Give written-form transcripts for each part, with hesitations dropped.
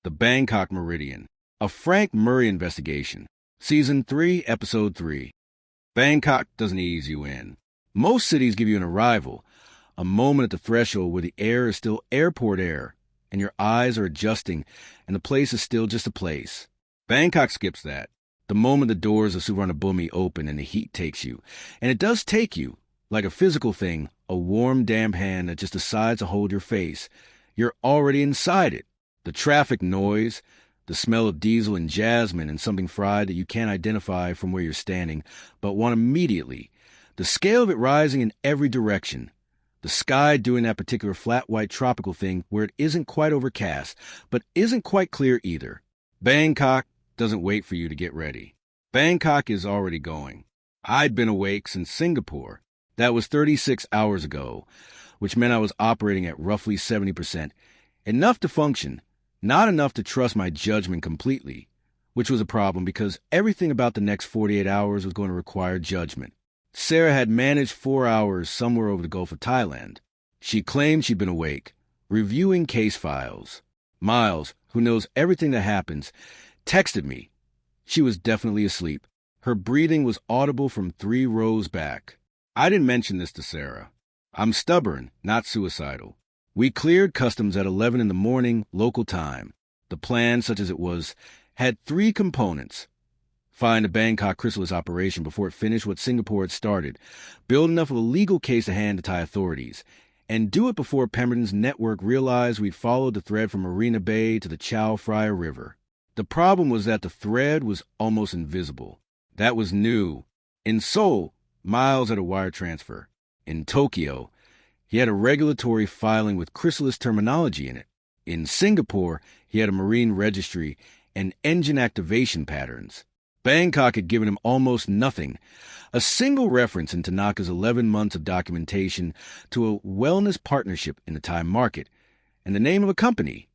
The Bangkok Meridian, a Frank Murray investigation. Season 3, Episode 3. Bangkok doesn't ease you in. Most cities give you an arrival, a moment at the threshold where the air is still airport air, and your eyes are adjusting, and the place is still just a place. Bangkok skips that. The moment the doors of Suvarnabhumi open and the heat takes you, and it does take you, like a physical thing, a warm, damp hand that just decides to hold your face, you're already inside it. The traffic noise, the smell of diesel and jasmine and something fried that you can't identify from where you're standing, but want immediately. The scale of it rising in every direction. The sky doing that particular flat white tropical thing where it isn't quite overcast, but isn't quite clear either. Bangkok doesn't wait for you to get ready. Bangkok is already going. I'd been awake since Singapore. That was 36 hours ago, which meant I was operating at roughly 70%. Enough to function. Not enough to trust my judgment completely, which was a problem because everything about the next 48 hours was going to require judgment. Sarah had managed 4 hours somewhere over the Gulf of Thailand. She claimed she'd been awake, reviewing case files. Miles, who knows everything that happens, texted me. She was definitely asleep. Her breathing was audible from 3 rows back. I didn't mention this to Sarah. I'm stubborn, not suicidal. We cleared customs at 11 in the morning, local time. The plan, such as it was, had 3 components. Find a Bangkok Chrysalis operation before it finished what Singapore had started, build enough of a legal case to hand to Thai authorities, and do it before Pemberton's network realized we'd followed the thread from Marina Bay to the Chao Phraya River. The problem was that the thread was almost invisible. That was new. In Seoul, Miles had a wire transfer. In Tokyo, he had a regulatory filing with Chrysalis terminology in it. In Singapore, he had a marine registry and engine activation patterns. Bangkok had given him almost nothing. A single reference in Tanaka's 11 months of documentation to a wellness partnership in the Thai market, and the name of a company,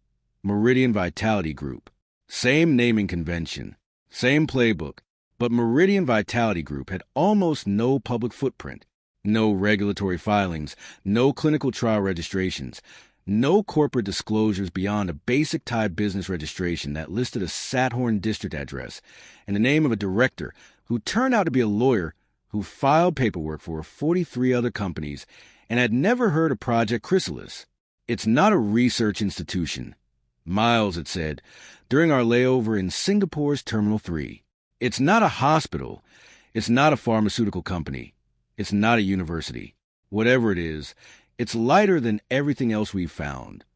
Meridian Vitality Group. Same naming convention, same playbook, but Meridian Vitality Group had almost no public footprint. No regulatory filings, no clinical trial registrations, no corporate disclosures beyond a basic Thai business registration that listed a Sathorn district address and the name of a director who turned out to be a lawyer who filed paperwork for 43 other companies and had never heard of Project Chrysalis. It's not a research institution, Miles had said during our layover in Singapore's Terminal 3. It's not a hospital. It's not a pharmaceutical company. It's not a university. Whatever it is, it's lighter than everything else we've found.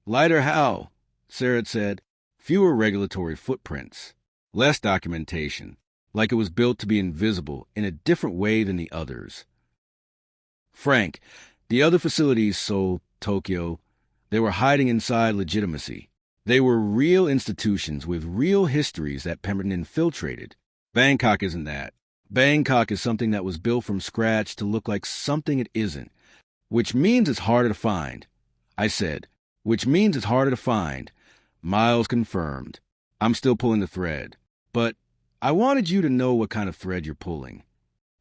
Lighter how? Sarah had said. Fewer regulatory footprints. Less documentation. Like it was built to be invisible in a different way than the others. Frank, the other facilities, Seoul, Tokyo, they were hiding inside legitimacy. They were real institutions with real histories that Pemberton infiltrated. Bangkok isn't that. Bangkok is something that was built from scratch to look like something it isn't, which means it's harder to find. I said, which means it's harder to find. Miles confirmed. I'm still pulling the thread, but I wanted you to know what kind of thread you're pulling.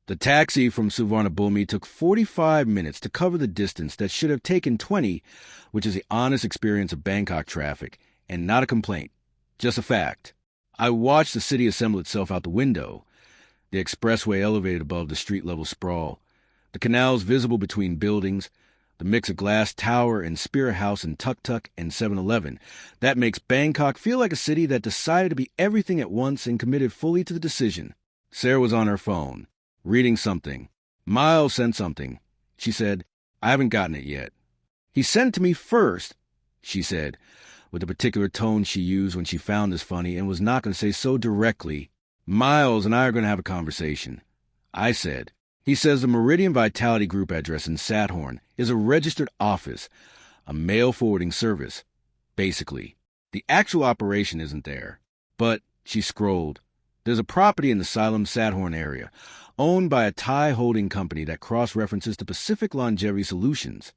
The taxi from Suvarnabhumi took 45 minutes to cover the distance that should have taken 20, which is the honest experience of Bangkok traffic, and not a complaint, just a fact. I watched the city assemble itself out the window. The expressway elevated above the street-level sprawl, the canals visible between buildings, the mix of glass tower and spirit house and tuk-tuk and 7-Eleven. That makes Bangkok feel like a city that decided to be everything at once and committed fully to the decision. Sarah was on her phone, reading something. Miles sent something. She said, I haven't gotten it yet. He sent it to me first, she said, with a particular tone she used when she found this funny and was not going to say so directly. Miles and I are going to have a conversation. I said, he says the Meridian Vitality Group address in Sathorn is a registered office, a mail forwarding service, basically. The actual operation isn't there. But, she scrolled, there's a property in the Silom Sathorn area, owned by a Thai holding company that cross-references to Pacific Longevity Solutions.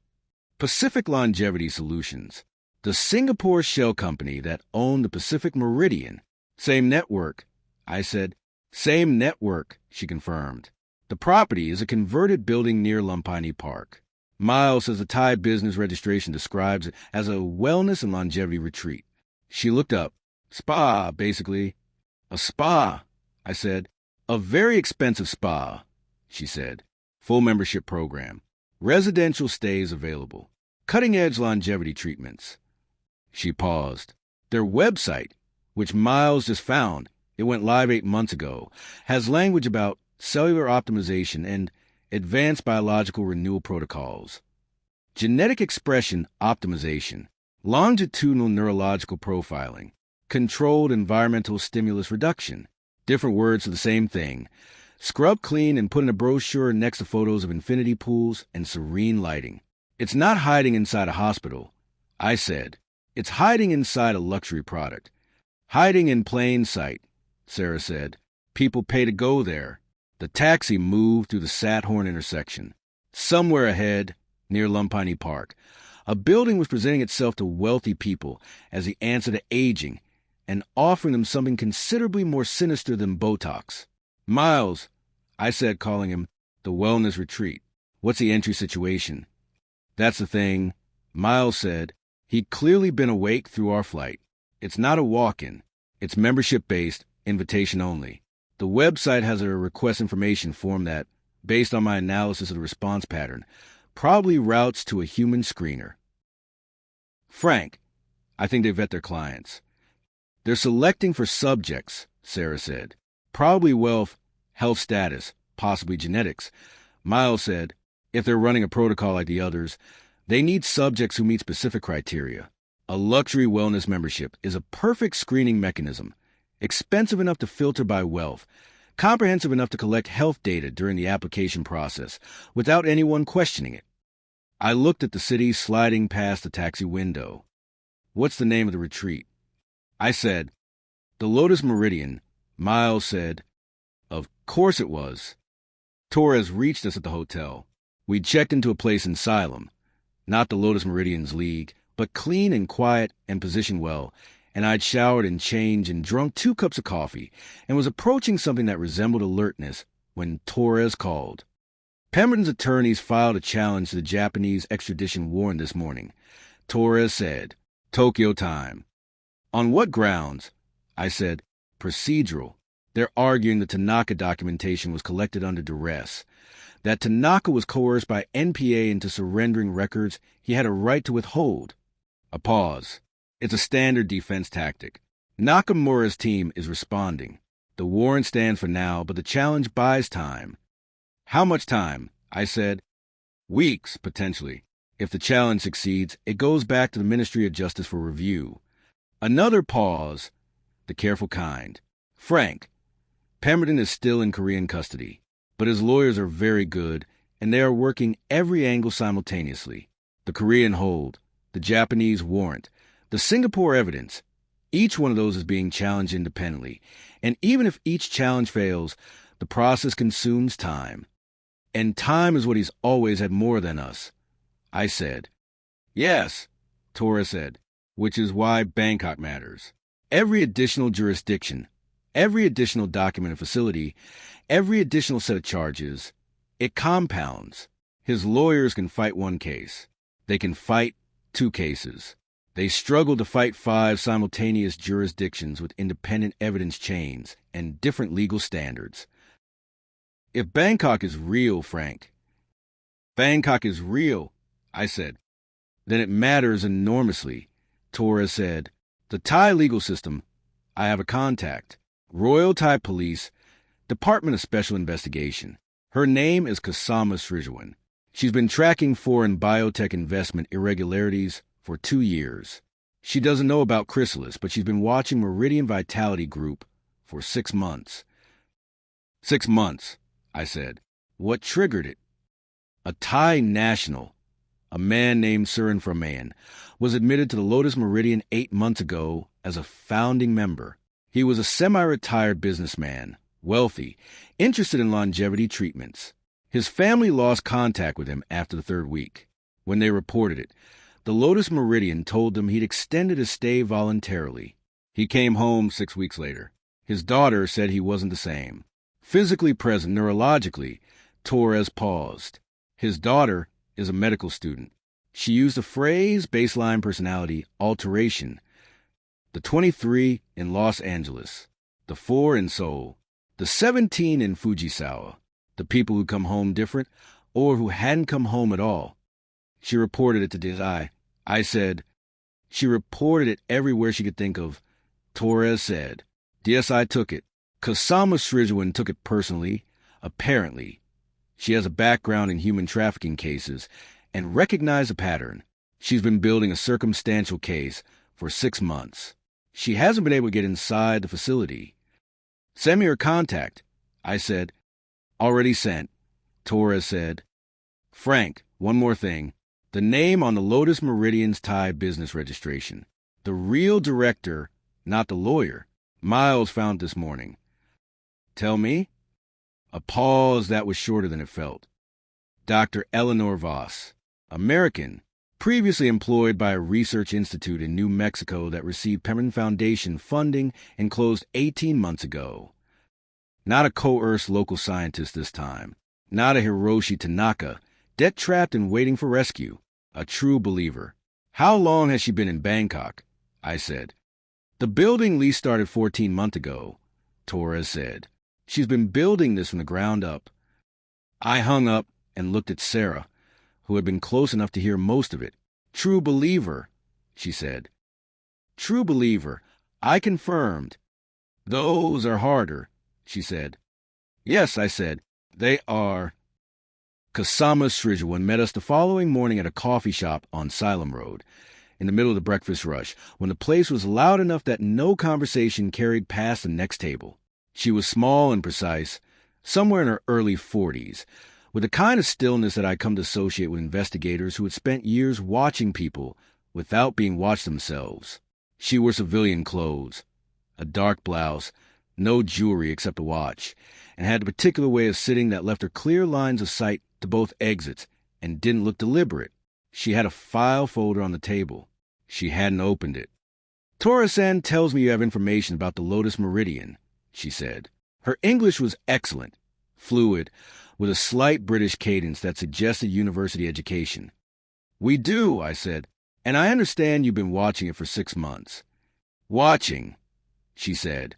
Pacific Longevity Solutions, the Singapore shell company that owned the Pacific Meridian. Same network. I said, same network, she confirmed. The property is a converted building near Lumpini Park. Miles says the Thai business registration describes it as a wellness and longevity retreat. She looked up. Spa, basically. A spa, I said. A very expensive spa, she said. Full membership program. Residential stays available. Cutting-edge longevity treatments. She paused. Their website, which Miles just found, it went live 8 months ago, has language about cellular optimization and advanced biological renewal protocols. Genetic expression optimization. Longitudinal neurological profiling. Controlled environmental stimulus reduction. Different words for the same thing. Scrub clean and put in a brochure next to photos of infinity pools and serene lighting. It's not hiding inside a hospital, I said. It's hiding inside a luxury product. Hiding in plain sight, Sarah said. People pay to go there. The taxi moved through the Sathorn intersection. Somewhere ahead, near Lumpini Park, a building was presenting itself to wealthy people as the answer to aging and offering them something considerably more sinister than Botox. Miles, I said, calling him, the wellness retreat. What's the entry situation? That's the thing, Miles said. He'd clearly been awake through our flight. It's not a walk-in. It's membership-based, invitation only. The website has a request information form that, based on my analysis of the response pattern, probably routes to a human screener. Frank, I think they vet their clients. They're selecting for subjects, Sarah said. Probably wealth, health status, possibly genetics. Miles said, if they're running a protocol like the others, they need subjects who meet specific criteria. A luxury wellness membership is a perfect screening mechanism, expensive enough to filter by wealth, comprehensive enough to collect health data during the application process without anyone questioning it. I looked at the city sliding past the taxi window. What's the name of the retreat? I said, the Lotus Meridian. Miles said, of course it was. Torres reached us at the hotel. We'd checked into a place in Silom, not the Lotus Meridian's league, but clean and quiet and positioned well, and I'd showered and changed and drunk 2 cups of coffee and was approaching something that resembled alertness when Torres called. Pemberton's attorneys filed a challenge to the Japanese extradition warrant this morning. Torres said, Tokyo time. On what grounds? I said, procedural. They're arguing the Tanaka documentation was collected under duress, that Tanaka was coerced by NPA into surrendering records he had a right to withhold. A pause. It's a standard defense tactic. Nakamura's team is responding. The warrant stands for now, but the challenge buys time. How much time? I said. Weeks, potentially. If the challenge succeeds, it goes back to the Ministry of Justice for review. Another pause. The careful kind. Frank. Pemberton is still in Korean custody, but his lawyers are very good, and they are working every angle simultaneously. The Korean hold, the Japanese warrant, the Singapore evidence. Each one of those is being challenged independently, and even if each challenge fails, the process consumes time. And time is what he's always had more than us. I said. Yes, Torres said, which is why Bangkok matters. Every additional jurisdiction, every additional document and facility, every additional set of charges, it compounds. His lawyers can fight 1 case. They can fight 2 cases. They struggle to fight 5 simultaneous jurisdictions with independent evidence chains and different legal standards. If Bangkok is real, Frank, Bangkok is real, I said, then it matters enormously. Torres said, the Thai legal system, I have a contact. Royal Thai Police, Department of Special Investigation. Her name is Kasama Srijawan. She's been tracking foreign biotech investment irregularities for 2 years. She doesn't know about Chrysalis, but she's been watching Meridian Vitality Group for 6 months. 6 months, I said. What triggered it? A Thai national, a man named Surin Framayan, was admitted to the Lotus Meridian 8 months ago as a founding member. He was a semi-retired businessman, wealthy, interested in longevity treatments. His family lost contact with him after the 3rd week. When they reported it, the Lotus Meridian told them he'd extended his stay voluntarily. He came home 6 weeks later. His daughter said he wasn't the same. Physically present neurologically, Torres paused. His daughter is a medical student. She used the phrase baseline personality alteration. the 23 in Los Angeles, the 4 in Seoul, the 17 in Fujisawa, the people who come home different or who hadn't come home at all. She reported it to DSI. I said, she reported it everywhere she could think of. Torres said, DSI took it. Kasama Sridharan took it personally, apparently. She has a background in human trafficking cases and recognized a pattern. She's been building a circumstantial case for 6 months. She hasn't been able to get inside the facility. Send me her contact. I said, already sent. Torres said, Frank, one more thing. The name on the Lotus Meridian's Thai business registration. The real director, not the lawyer. Miles found this morning. Tell me? A pause that was shorter than it felt. Dr. Eleanor Voss, American, previously employed by a research institute in New Mexico that received Pemberton Foundation funding and closed 18 months ago. Not a coerced local scientist this time. Not a Hiroshi Tanaka, debt-trapped and waiting for rescue. A true believer. How long has she been in Bangkok? I said. The building lease started 14 months ago, Torres said. She's been building this from the ground up. I hung up and looked at Sarah, who had been close enough to hear most of it. True believer, she said. True believer, I confirmed. Those are harder, she said. Yes, I said, they are. Kasama Sridharan met us the following morning at a coffee shop on Silom Road, in the middle of the breakfast rush, when the place was loud enough that no conversation carried past the next table. She was small and precise, somewhere in her early 40s, with the kind of stillness that I come to associate with investigators who had spent years watching people without being watched themselves. She wore civilian clothes, a dark blouse, no jewelry except a watch, and had a particular way of sitting that left her clear lines of sight to both exits and didn't look deliberate. She had a file folder on the table. She hadn't opened it. Torres-san tells me you have information about the Lotus Meridian, she said. Her English was excellent, fluid, with a slight British cadence that suggested university education. We do, I said, and I understand you've been watching it for 6 months. Watching, she said,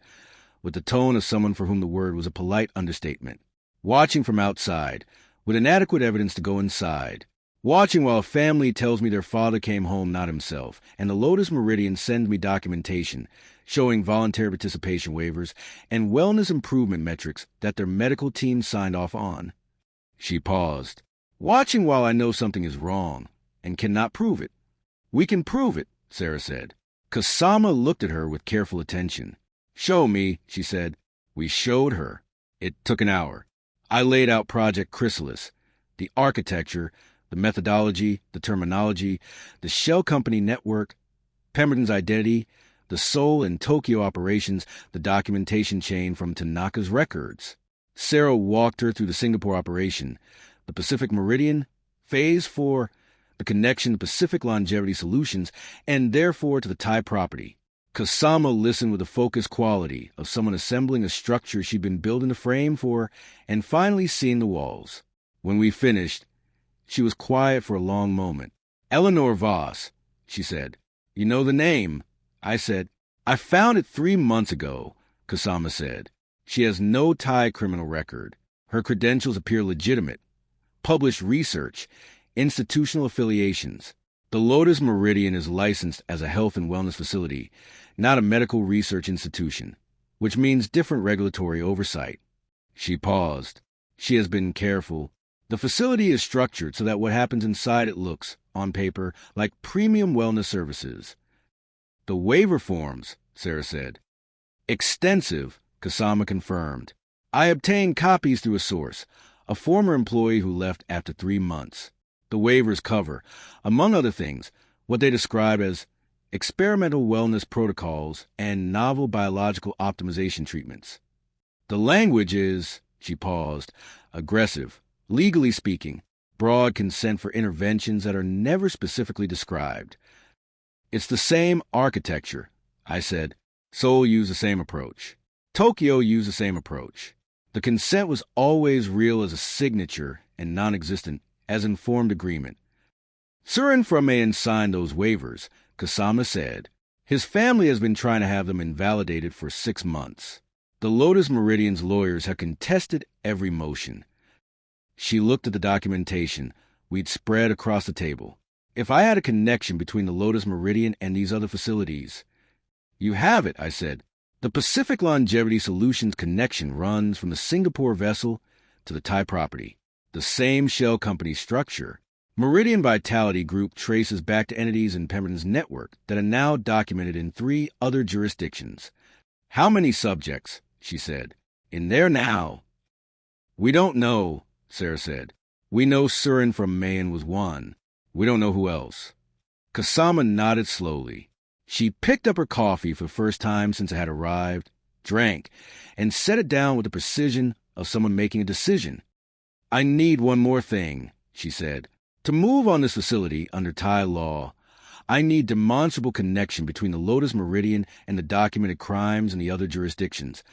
with the tone of someone for whom the word was a polite understatement. Watching from outside, with inadequate evidence to go inside. Watching while a family tells me their father came home not himself, and the Lotus Meridian sends me documentation showing voluntary participation waivers and wellness improvement metrics that their medical team signed off on. She paused. Watching while I know something is wrong and cannot prove it. We can prove it, Sarah said. Kasama looked at her with careful attention. Show me, she said. We showed her. It took an hour. I laid out Project Chrysalis, the architecture, the methodology, the terminology, the shell company network, Pemberton's identity, the Seoul and Tokyo operations, the documentation chain from Tanaka's records. Sarah walked her through the Singapore operation, the Pacific Meridian, Phase 4, the connection to Pacific Longevity Solutions, and therefore to the Thai property. Kasama listened with the focused quality of someone assembling a structure she'd been building a frame for and finally seeing the walls. When we finished, she was quiet for a long moment. Eleanor Voss, she said. You know the name? I said. I found it 3 months ago, Kasama said. She has no Thai criminal record. Her credentials appear legitimate. Published research, institutional affiliations. The Lotus Meridian is licensed as a health and wellness facility, not a medical research institution, which means different regulatory oversight. She paused. She has been careful. The facility is structured so that what happens inside it looks, on paper, like premium wellness services. The waiver forms, Sarah said. Extensive, Kasama confirmed. I obtained copies through a source, a former employee who left after 3 months. The waivers cover, among other things, what they describe as experimental wellness protocols and novel biological optimization treatments. The language is, she paused, aggressive, legally speaking, broad consent for interventions that are never specifically described. It's the same architecture, I said. Seoul used the same approach. Tokyo used the same approach. The consent was always real as a signature and non-existent as informed agreement. Surin Framayan signed those waivers, Kasama said. His family has been trying to have them invalidated for 6 months. The Lotus Meridian's lawyers have contested every motion. She looked at the documentation we'd spread across the table. If I had a connection between the Lotus Meridian and these other facilities... You have it, I said. The Pacific Longevity Solutions connection runs from the Singapore vessel to the Thai property. The same shell company structure. Meridian Vitality Group traces back to entities in Pemberton's network that are now documented in 3 other jurisdictions. How many subjects? She said. In there now. We don't know, Sarah said. We know Surin from Mayan was one. We don't know who else. Kasama nodded slowly. She picked up her coffee for the first time since it had arrived, drank, and set it down with the precision of someone making a decision. I need one more thing, she said. To move on this facility under Thai law, I need demonstrable connection between the Lotus Meridian and the documented crimes in the other jurisdictions,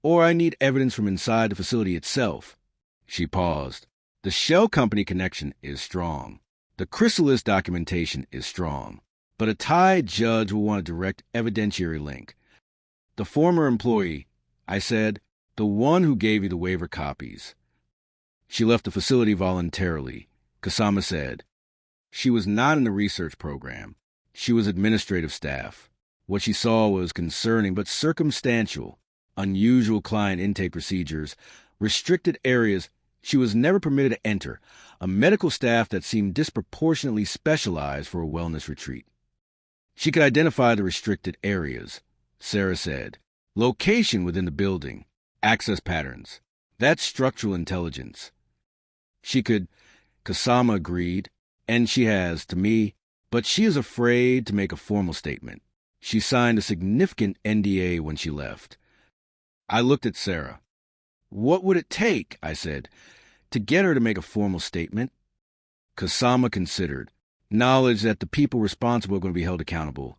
or I need evidence from inside the facility itself. She paused. The shell company connection is strong. The Chrysalis documentation is strong. But a Thai judge will want a direct evidentiary link. The former employee, I said, the one who gave you the waiver copies. She left the facility voluntarily, Kasama said. She was not in the research program. She was administrative staff. What she saw was concerning but circumstantial, unusual client intake procedures, restricted areas she was never permitted to enter, a medical staff that seemed disproportionately specialized for a wellness retreat. She could identify the restricted areas, Sarah said. Location within the building, access patterns. That's structural intelligence. She could, Kasama agreed, and she has, to me, but she is afraid to make a formal statement. She signed a significant NDA when she left. I looked at Sarah. What would it take, I said, to get her to make a formal statement? Kasama considered. Knowledge that the people responsible are going to be held accountable.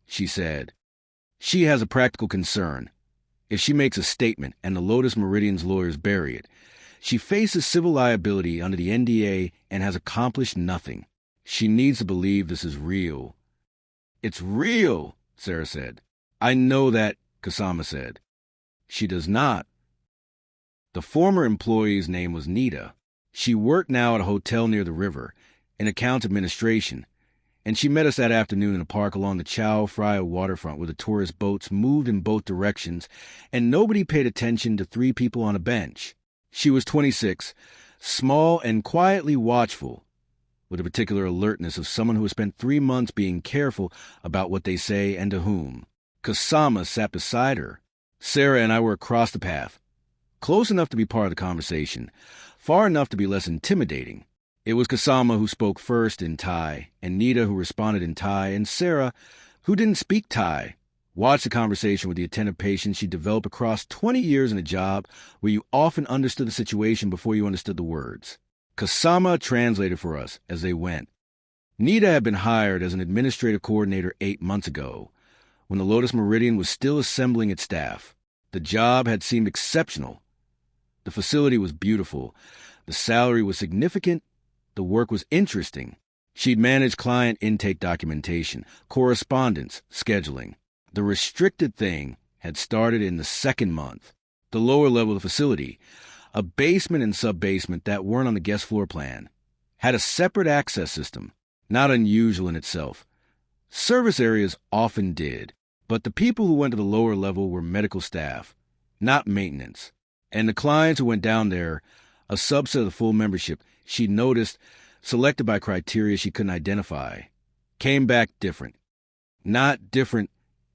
She said, she has a practical concern. If she makes a statement and the Lotus Meridian's lawyers bury it, she faces civil liability under the NDA and has accomplished nothing. She needs to believe this is real. It's real, Sarah said. I know that, Kasama said. She does not. The former employee's name was Nita. She worked now at a hotel near the river, in accounts administration, and she met us that afternoon in a park along the Chao Phraya waterfront where the tourist boats moved in both directions, and nobody paid attention to 3 people on a bench. She was 26, small and quietly watchful, with a particular alertness of someone who has spent 3 months being careful about what they say and to whom. Kasama sat beside her. Sarah and I were across the path, close enough to be part of the conversation, far enough to be less intimidating. It was Kasama who spoke first in Thai, and Nita who responded in Thai, and Sarah, who didn't speak Thai, watched the conversation with the attentive patience she developed across 20 years in a job where you often understood the situation before you understood the words. Kasama translated for us as they went. Nita had been hired as an administrative coordinator 8 months ago, when the Lotus Meridian was still assembling its staff. The job had seemed exceptional. The facility was beautiful. The salary was significant. The work was interesting. She'd managed client intake documentation, correspondence, scheduling. The restricted thing had started in the 2nd month. The lower level of the facility, a basement and sub-basement that weren't on the guest floor plan, had a separate access system, not unusual in itself. Service areas often did, but the people who went to the lower level were medical staff, not maintenance. And the clients who went down there, a subset of the full membership, she noticed, selected by criteria she couldn't identify, came back different. Not different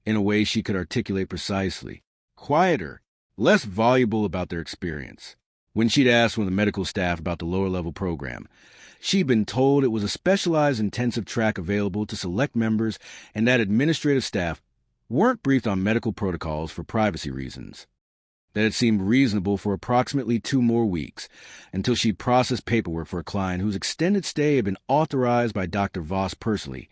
in a way she could articulate precisely. Quieter, less voluble about their experience. When she'd asked one of the medical staff about the lower-level program, she'd been told it was a specialized intensive track available to select members and that administrative staff weren't briefed on medical protocols for privacy reasons. That it seemed reasonable for approximately 2 more weeks until she'd processed paperwork for a client whose extended stay had been authorized by Dr. Voss personally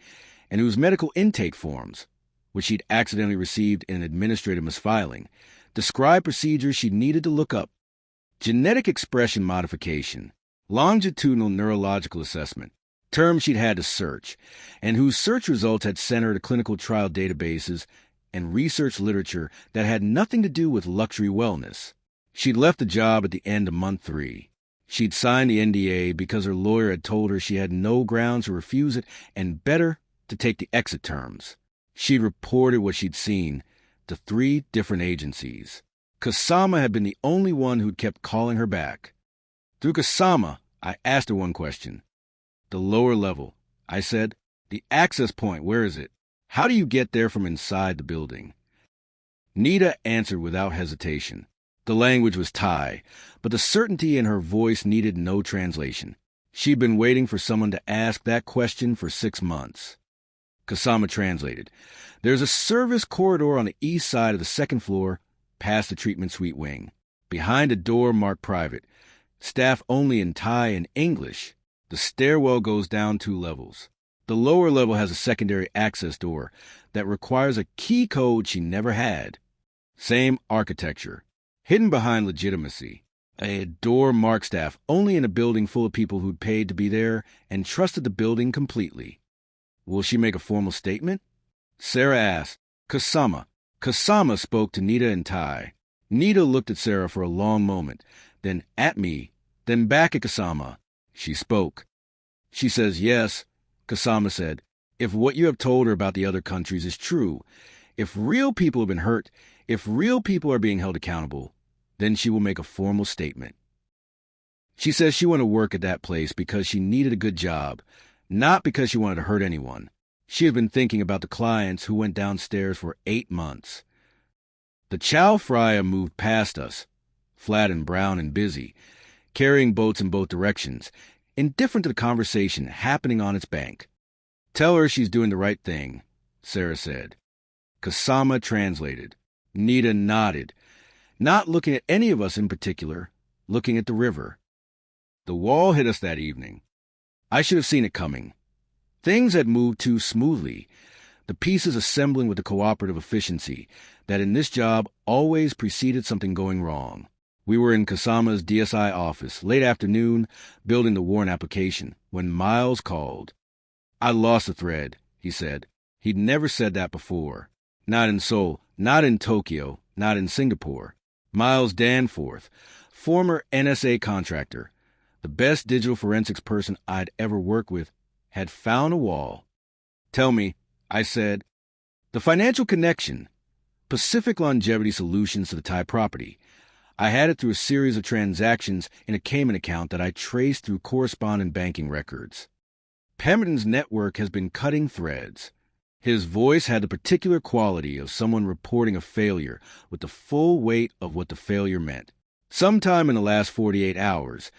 and whose medical intake forms, which she'd accidentally received in an administrative misfiling, described procedures she needed to look up: genetic expression modification, longitudinal neurological assessment, terms she'd had to search, and whose search results had sent her to clinical trial databases and research literature that had nothing to do with luxury wellness. She'd left the job at the end of month 3. She'd signed the NDA because her lawyer had told her she had no grounds to refuse it and better to take the exit terms. She'd reported what she'd seen to 3 different agencies. Kasama had been the only one who'd kept calling her back. Through Kasama, I asked her one question. The lower level, I said. The access point, where is it? How do you get there from inside the building? Nita answered without hesitation. The language was Thai, but the certainty in her voice needed no translation. She'd been waiting for someone to ask that question for 6 months. Kasama translated. There's a service corridor on the east side of the 2nd floor, past the treatment suite wing. Behind a door marked private. Staff only in Thai and English. The stairwell goes down 2 levels. The lower level has a secondary access door that requires a key code she never had. Same architecture. Hidden behind legitimacy. A door marked staff only in a building full of people who'd paid to be there and trusted the building completely. Will she make a formal statement? Sarah asked. Kasama. Kasama spoke to Nita in Thai. Nita looked at Sarah for a long moment, then at me, then back at Kasama. She spoke. She says yes, Kasama said, if what you have told her about the other countries is true, if real people have been hurt, if real people are being held accountable, then she will make a formal statement. She says she wanted to work at that place because she needed a good job, not because she wanted to hurt anyone. She had been thinking about the clients who went downstairs for 8 months. The chow fryer moved past us, flat and brown and busy, carrying boats in both directions, indifferent to the conversation happening on its bank. Tell her she's doing the right thing, Sarah said. Kasama translated. Nita nodded, not looking at any of us in particular, looking at the river. The wall hit us that evening. I should have seen it coming. Things had moved too smoothly, the pieces assembling with the cooperative efficiency that in this job always preceded something going wrong. We were in Kasama's DSI office, late afternoon, building the warrant application, when Miles called. I lost the thread, he said. He'd never said that before. Not in Seoul, not in Tokyo, not in Singapore. Miles Danforth, former NSA contractor, the best digital forensics person I'd ever worked with, had found a wall. Tell me, I said. The financial connection, Pacific Longevity Solutions to the Thai property. I had it through a series of transactions in a Cayman account that I traced through correspondent banking records. Pemberton's network has been cutting threads. His voice had the particular quality of someone reporting a failure with the full weight of what the failure meant. Sometime in the last 48 hours,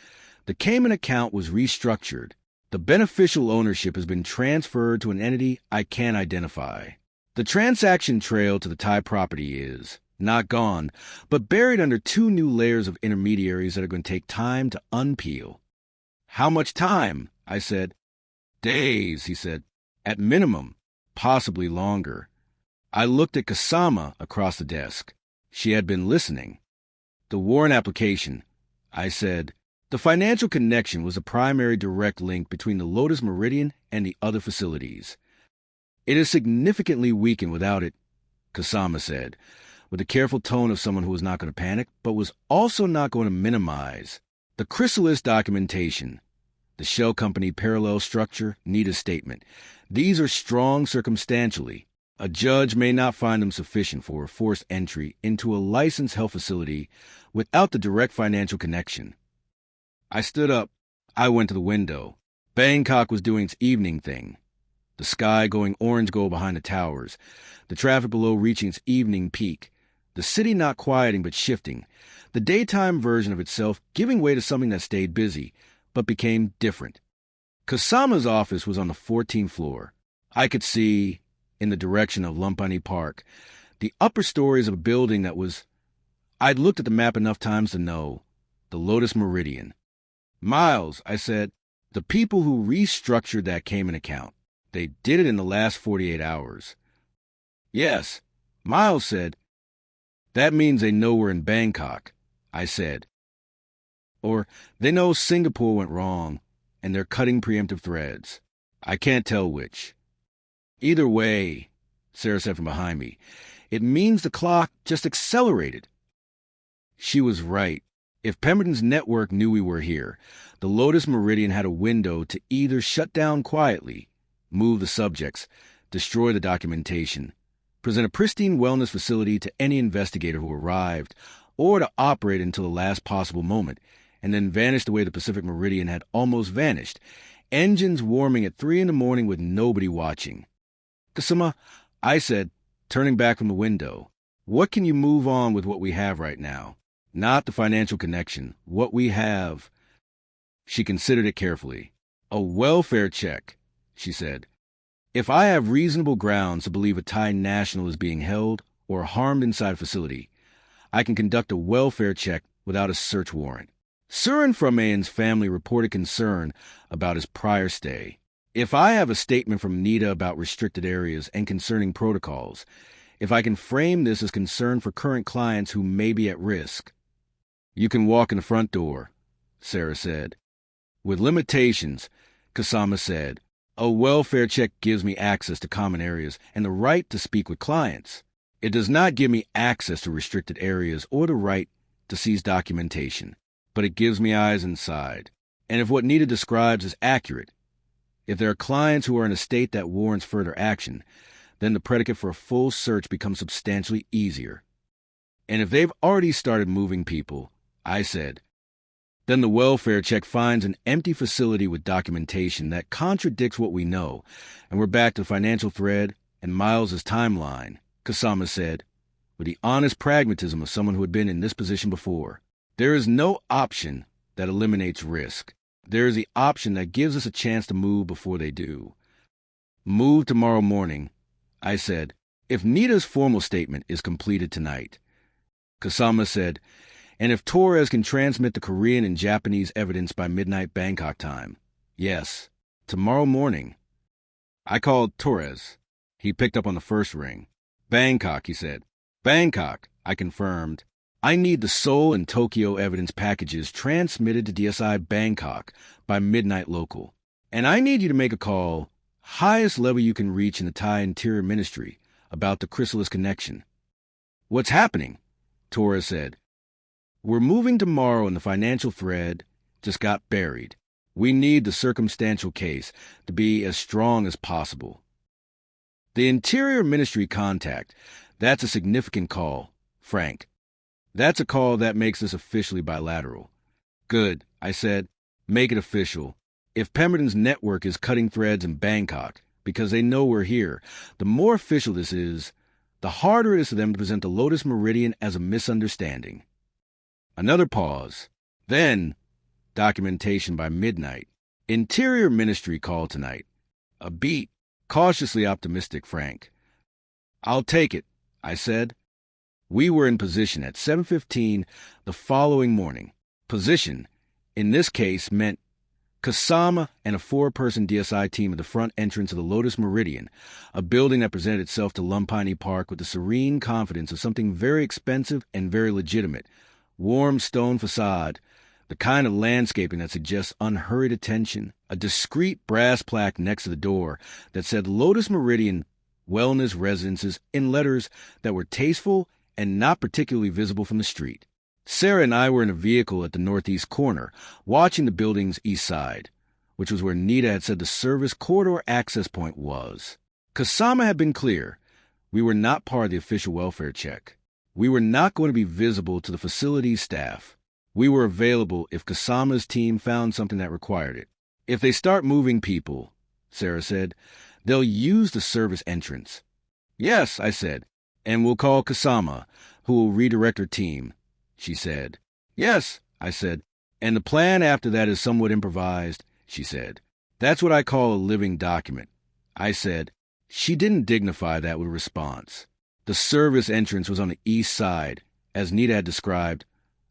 the Cayman account was restructured. The beneficial ownership has been transferred to an entity I can't identify. The transaction trail to the Thai property is not gone, but buried under 2 new layers of intermediaries that are going to take time to unpeel. How much time? I said. Days, he said. At minimum, possibly longer. I looked at Kasama across the desk. She had been listening. The warrant application, I said. The financial connection was a primary direct link between the Lotus Meridian and the other facilities. It is significantly weakened without it, Kasama said, with the careful tone of someone who was not going to panic, but was also not going to minimize. The Chrysalis documentation, the shell company parallel structure, need a statement. These are strong circumstantially. A judge may not find them sufficient for a forced entry into a licensed health facility without the direct financial connection. I stood up. I went to the window. Bangkok was doing its evening thing. The sky going orange-gold behind the towers, the traffic below reaching its evening peak, the city not quieting but shifting, the daytime version of itself giving way to something that stayed busy, but became different. Kasama's office was on the 14th floor. I could see, in the direction of Lumpini Park, the upper stories of a building that was, I'd looked at the map enough times to know, the Lotus Meridian. Miles, I said, the people who restructured that Cayman account, they did it in the last 48 hours. Yes, Miles said. That means they know we're in Bangkok, I said. Or they know Singapore went wrong. and they're cutting preemptive threads. I can't tell which. Either way, Sarah said from behind me, it means the clock just accelerated. She was right. If Pemberton's network knew we were here, the Lotus Meridian had a window to either shut down quietly, move the subjects, destroy the documentation, present a pristine wellness facility to any investigator who arrived, or to operate until the last possible moment, and then vanish the way the Pacific Meridian had almost vanished, engines warming at 3 a.m. with nobody watching. Kasuma, I said, turning back from the window, what can you move on with what we have right now? Not the financial connection. What we have. She considered it carefully. A welfare check, she said. If I have reasonable grounds to believe a Thai national is being held or harmed inside a facility, I can conduct a welfare check without a search warrant. Surin Framayan's family reported concern about his prior stay. If I have a statement from Nita about restricted areas and concerning protocols, if I can frame this as concern for current clients who may be at risk. You can walk in the front door, Sarah said. With limitations, Kasama said, a welfare check gives me access to common areas and the right to speak with clients. It does not give me access to restricted areas or the right to seize documentation, but it gives me eyes inside. And if what Nita describes is accurate, if there are clients who are in a state that warrants further action, then the predicate for a full search becomes substantially easier. And if they've already started moving people, I said, then the welfare check finds an empty facility with documentation that contradicts what we know, and we're back to the financial thread and Miles's timeline, Kasama said, with the honest pragmatism of someone who had been in this position before. There is no option that eliminates risk. There is the option that gives us a chance to move before they do. Move tomorrow morning, I said, if Nita's formal statement is completed tonight. Kasama said, and if Torres can transmit the Korean and Japanese evidence by midnight Bangkok time. Yes, tomorrow morning. I called Torres. He picked up on the first ring. Bangkok, he said. Bangkok, I confirmed. I need the Seoul and Tokyo evidence packages transmitted to DSI Bangkok by midnight local. And I need you to make a call, highest level you can reach in the Thai Interior Ministry, about the Chrysalis connection. What's happening? Torres said. We're moving tomorrow and the financial thread just got buried. We need the circumstantial case to be as strong as possible. The Interior Ministry contact, that's a significant call, Frank. That's a call that makes this officially bilateral. Good, I said. Make it official. If Pemberton's network is cutting threads in Bangkok because they know we're here, the more official this is, the harder it is for them to present the Lotus Meridian as a misunderstanding. Another pause. Then, documentation by midnight. Interior Ministry call tonight. A beat. Cautiously optimistic, Frank. I'll take it, I said. We were in position at 7:15 the following morning. Position, in this case, meant Kasama and a 4-person DSI team at the front entrance of the Lotus Meridian, a building that presented itself to Lumpini Park with the serene confidence of something very expensive and very legitimate. Warm stone facade, the kind of landscaping that suggests unhurried attention, a discreet brass plaque next to the door that said Lotus Meridian Wellness Residences in letters that were tasteful and not particularly visible from the street. Sarah and I were in a vehicle at the northeast corner, watching the building's east side, which was where Nita had said the service corridor access point was. Kasama had been clear. We were not part of the official welfare check. We were not going to be visible to the facility's staff. We were available if Kasama's team found something that required it. If they start moving people, Sarah said, they'll use the service entrance. Yes, I said, and we'll call Kasama, who will redirect her team, she said. Yes, I said, and the plan after that is somewhat improvised, she said. That's what I call a living document. I said. She didn't dignify that with a response. The service entrance was on the east side, as Nita had described,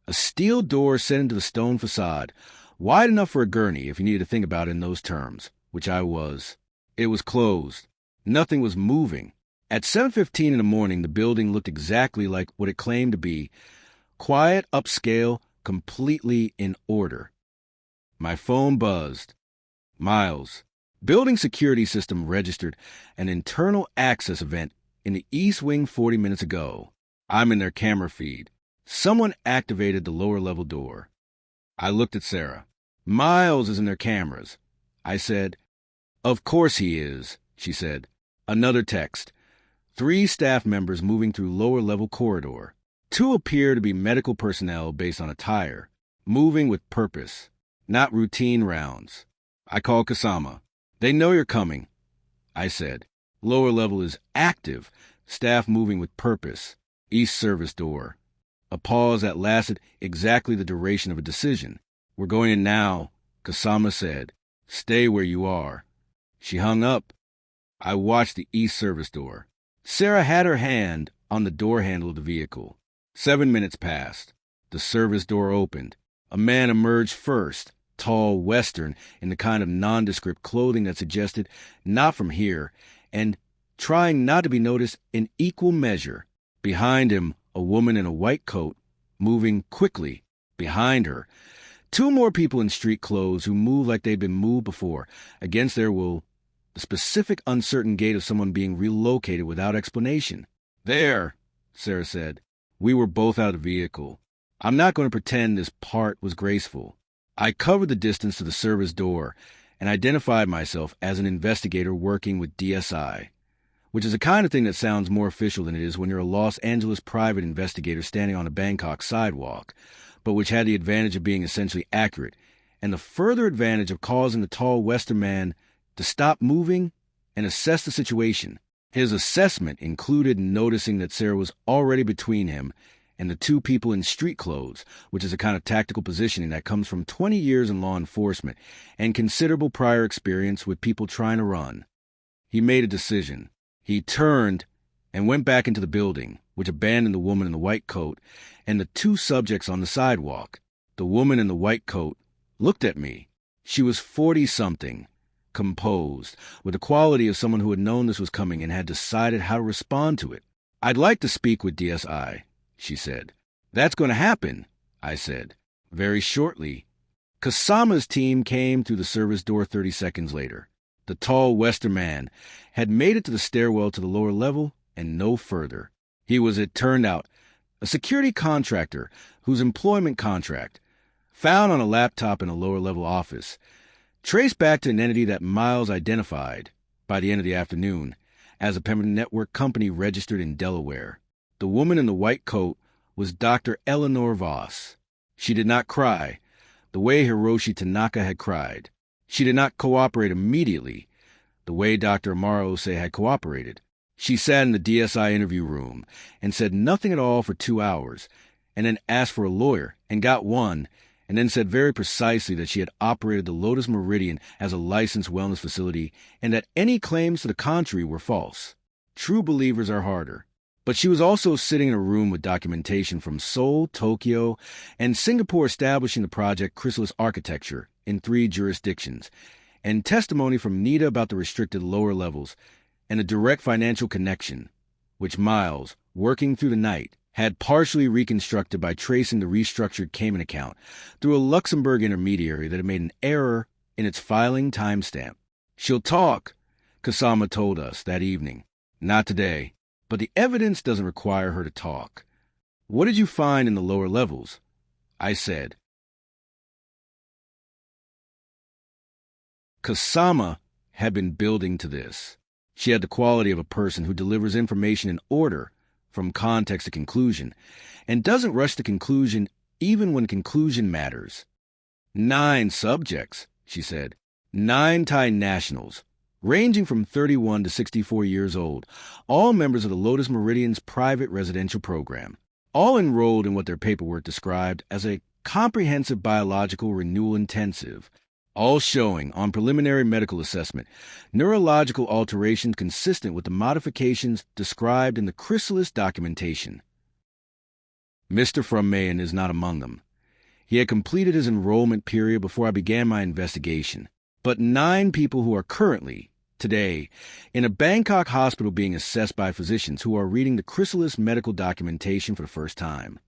a steel door set into the stone facade, wide enough for a gurney if you needed to think about it in those terms, which I was. It was closed. Nothing was moving. At 7:15 in the morning, the building looked exactly like what it claimed to be, quiet, upscale, completely in order. My phone buzzed. Miles, building security system registered an internal access event in the East Wing 40 minutes ago. I'm in their camera feed. Someone activated the lower level door. I looked at Sarah. Miles is in their cameras. I said, "Of course he is," she said. Another text. 3 staff members moving through lower level corridor. 2 appear to be medical personnel based on attire, moving with purpose, not routine rounds. I called Kasama. They know you're coming, I said. Lower level is active, staff moving with purpose. East service door. A pause that lasted exactly the duration of a decision. We're going in now, Kasama said. Stay where you are. She hung up. I watched the east service door. Sarah had her hand on the door handle of the vehicle. 7 minutes passed. The service door opened. A man emerged first, tall, Western, in the kind of nondescript clothing that suggested not from here, and trying not to be noticed in equal measure. Behind him, a woman in a white coat, moving quickly. Behind her, 2 more people in street clothes who moved like they'd been moved before, against their will, the specific uncertain gait of someone being relocated without explanation. There, Sarah said. We were both out of the vehicle. I'm not going to pretend this part was graceful. I covered the distance to the service door and identified myself as an investigator working with DSI, which is the kind of thing that sounds more official than it is when you're a Los Angeles private investigator standing on a Bangkok sidewalk, but which had the advantage of being essentially accurate, and the further advantage of causing the tall Western man to stop moving and assess the situation. His assessment included noticing that Sarah was already between him and the 2 people in street clothes, which is a kind of tactical positioning that comes from 20 years in law enforcement and considerable prior experience with people trying to run. He made a decision. He turned and went back into the building, which abandoned the woman in the white coat and the 2 subjects on the sidewalk. The woman in the white coat looked at me. She was 40-something, composed, with the quality of someone who had known this was coming and had decided how to respond to it. I'd like to speak with DSI, she said. That's going to happen, I said. Very shortly, Kasama's team came through the service door 30 seconds later. The tall Western man had made it to the stairwell to the lower level and no further. He was, it turned out, a security contractor whose employment contract, found on a laptop in a lower level office, traced back to an entity that Miles identified, by the end of the afternoon, as a Pemberton network company registered in Delaware. The woman in the white coat was Dr. Eleanor Voss. She did not cry, the way Hiroshi Tanaka had cried. She did not cooperate immediately, the way Dr. Amaro Ose had cooperated. She sat in the DSI interview room and said nothing at all for 2 hours, and then asked for a lawyer and got one, and then said very precisely that she had operated the Lotus Meridian as a licensed wellness facility and that any claims to the contrary were false. True believers are harder. But she was also sitting in a room with documentation from Seoul, Tokyo, and Singapore establishing the project Chrysalis architecture in 3 jurisdictions, and testimony from NIDA about the restricted lower levels, and a direct financial connection, which Miles, working through the night, had partially reconstructed by tracing the restructured Cayman account through a Luxembourg intermediary that had made an error in its filing timestamp. She'll talk, Kasama told us that evening. Not today, but the evidence doesn't require her to talk. What did you find in the lower levels? I said. Kasama had been building to this. She had the quality of a person who delivers information in order, from context to conclusion, and doesn't rush to conclusion even when conclusion matters. 9 subjects, she said. 9 Thai nationals, ranging from 31 to 64 years old, all members of the Lotus Meridian's private residential program, all enrolled in what their paperwork described as a comprehensive biological renewal intensive, all showing, on preliminary medical assessment, neurological alterations consistent with the modifications described in the Chrysalis documentation. Mr. From Mayen is not among them. He had completed his enrollment period before I began my investigation. But 9 people who are currently, today, in a Bangkok hospital being assessed by physicians who are reading the Chrysalis medical documentation for the first time.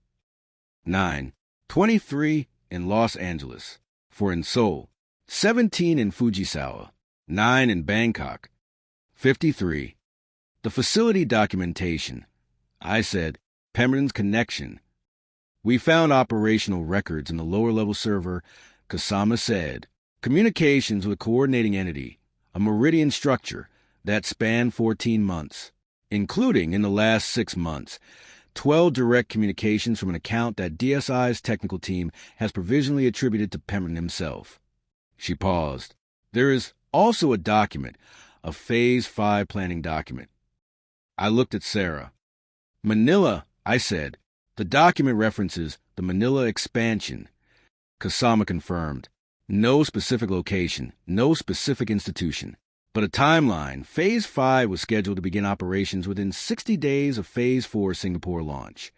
9. 23 in Los Angeles, 4 in Seoul, 17 in Fujisawa, 9 in Bangkok, 53. The facility documentation. I said, Pemberton's connection. We found operational records in the lower-level server, Kasama said. Communications with coordinating entity, a meridian structure that spanned 14 months, including, in the last 6 months, 12 direct communications from an account that DSI's technical team has provisionally attributed to Pemberton himself. She paused. There is also a document, a Phase 5 planning document. I looked at Sarah. Manila, I said. The document references the Manila expansion. Kasama confirmed. No specific location, no specific institution, but a timeline. Phase 5 was scheduled to begin operations within 60 days of Phase 4 Singapore launch.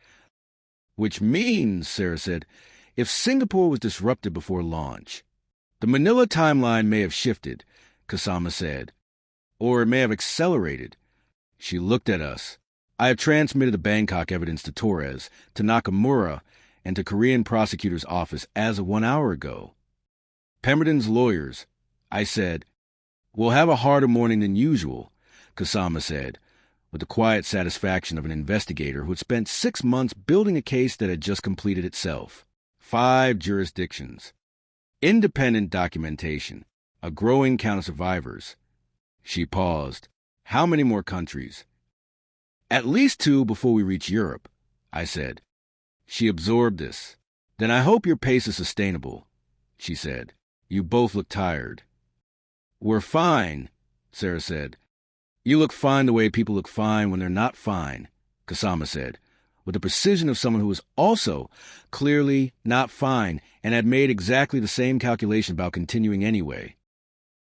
Which means, Sarah said, if Singapore was disrupted before launch, the Manila timeline may have shifted, Kasama said, or it may have accelerated. She looked at us. I have transmitted the Bangkok evidence to Torres, to Nakamura, and to Korean prosecutor's office as of 1 hour ago. Pemberton's lawyers, I said, will have a harder morning than usual, Kasama said, with the quiet satisfaction of an investigator who had spent 6 months building a case that had just completed itself. 5 jurisdictions. Independent documentation. A growing count of survivors. She paused. How many more countries? At least 2 before we reach Europe, I said. She absorbed this. Then I hope your pace is sustainable, she said. You both look tired. We're fine, Sarah said. You look fine the way people look fine when they're not fine, Kasama said, with the precision of someone who was also clearly not fine and had made exactly the same calculation about continuing anyway.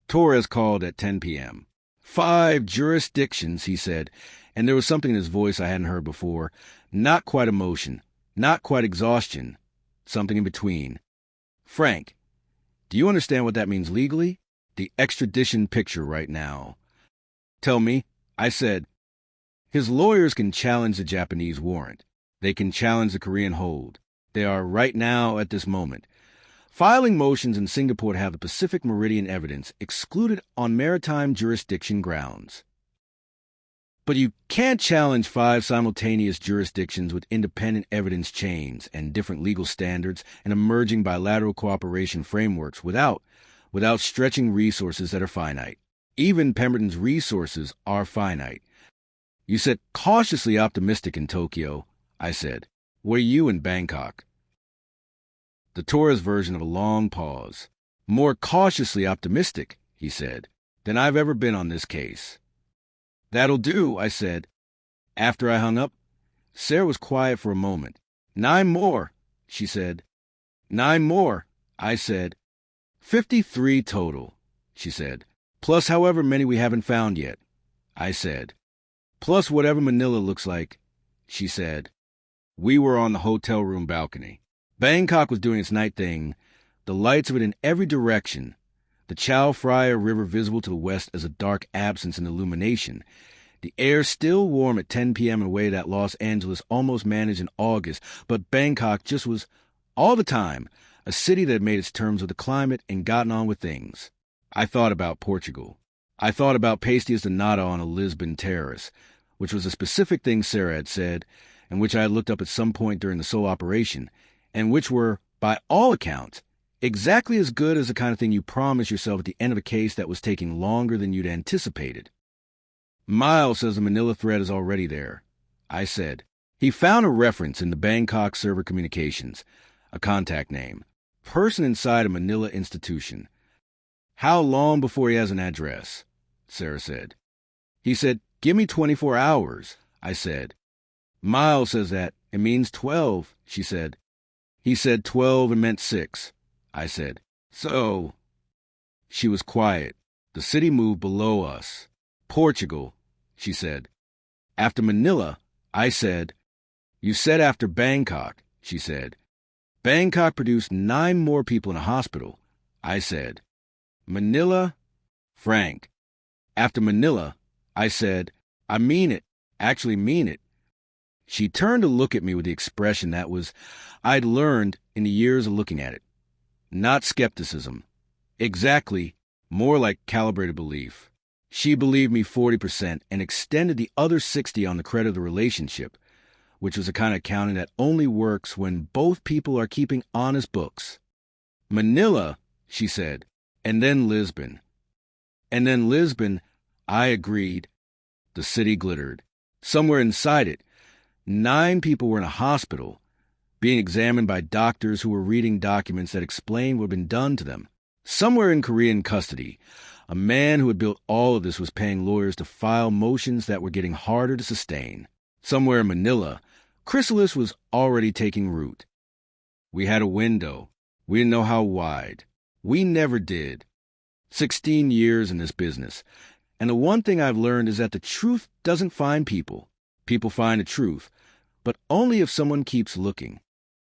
Torres called at 10 p.m. 5 jurisdictions, he said, and there was something in his voice I hadn't heard before. Not quite emotion, not quite exhaustion, something in between. Frank, do you understand what that means legally? The extradition picture right now. Tell me, I said. His lawyers can challenge the Japanese warrant. They can challenge the Korean hold. They are right now at this moment filing motions in Singapore to have the Pacific Meridian evidence excluded on maritime jurisdiction grounds. But you can't challenge 5 simultaneous jurisdictions with independent evidence chains and different legal standards and emerging bilateral cooperation frameworks without stretching resources that are finite. Even Pemberton's resources are finite. You said cautiously optimistic in Tokyo, I said. What are you in Bangkok? The Torres version of a long pause. More cautiously optimistic, he said, than I've ever been on this case. That'll do, I said. After I hung up, Sarah was quiet for a moment. 9 more, she said. 9 more, I said. 53 total, she said. Plus however many we haven't found yet, I said. Plus whatever Manila looks like, she said. We were on the hotel room balcony. Bangkok was doing its night thing, the lights of it in every direction, the Chao Phraya River visible to the west as a dark absence in illumination, the air still warm at 10 p.m. in a way that Los Angeles almost managed in August, but Bangkok just was, all the time, a city that had made its terms with the climate and gotten on with things. I thought about Portugal. I thought about pasties de nata on a Lisbon terrace, which was a specific thing Sarah had said, and which I had looked up at some point during the Seoul operation, and which were, by all accounts, exactly as good as the kind of thing you promise yourself at the end of a case that was taking longer than you'd anticipated. Miles says the Manila thread is already there, I said. He found a reference in the Bangkok server communications, a contact name, person inside a Manila institution. How long before he has an address? Sarah said. He said, give me 24 hours, I said. Miles says that it means 12, she said. He said 12 and meant 6, I said. So. She was quiet. The city moved below us. Portugal, she said. After Manila, I said. You said after Bangkok, she said. Bangkok produced 9 more people in a hospital, I said. Manila, Frank. After Manila, I said, I mean it, actually mean it. She turned to look at me with the expression that was I'd learned in the years of looking at it. Not skepticism. Exactly. More like calibrated belief. She believed me 40% and extended the other 60 on the credit of the relationship, which was a kind of accounting that only works when both people are keeping honest books. Manila, she said, and then Lisbon. And then Lisbon, I agreed. The city glittered. Somewhere inside it, 9 people were in a hospital, being examined by doctors who were reading documents that explained what had been done to them. Somewhere in Korean custody, a man who had built all of this was paying lawyers to file motions that were getting harder to sustain. Somewhere in Manila, Chrysalis was already taking root. We had a window. We didn't know how wide. We never did. 16 years in this business. And the one thing I've learned is that the truth doesn't find people. People find the truth, but only if someone keeps looking.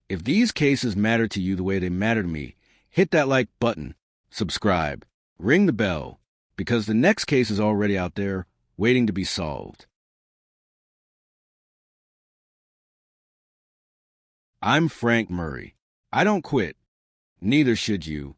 If these cases matter to you the way they matter to me, hit that like button, subscribe, ring the bell, because the next case is already out there waiting to be solved. I'm Frank Murray. I don't quit. Neither should you.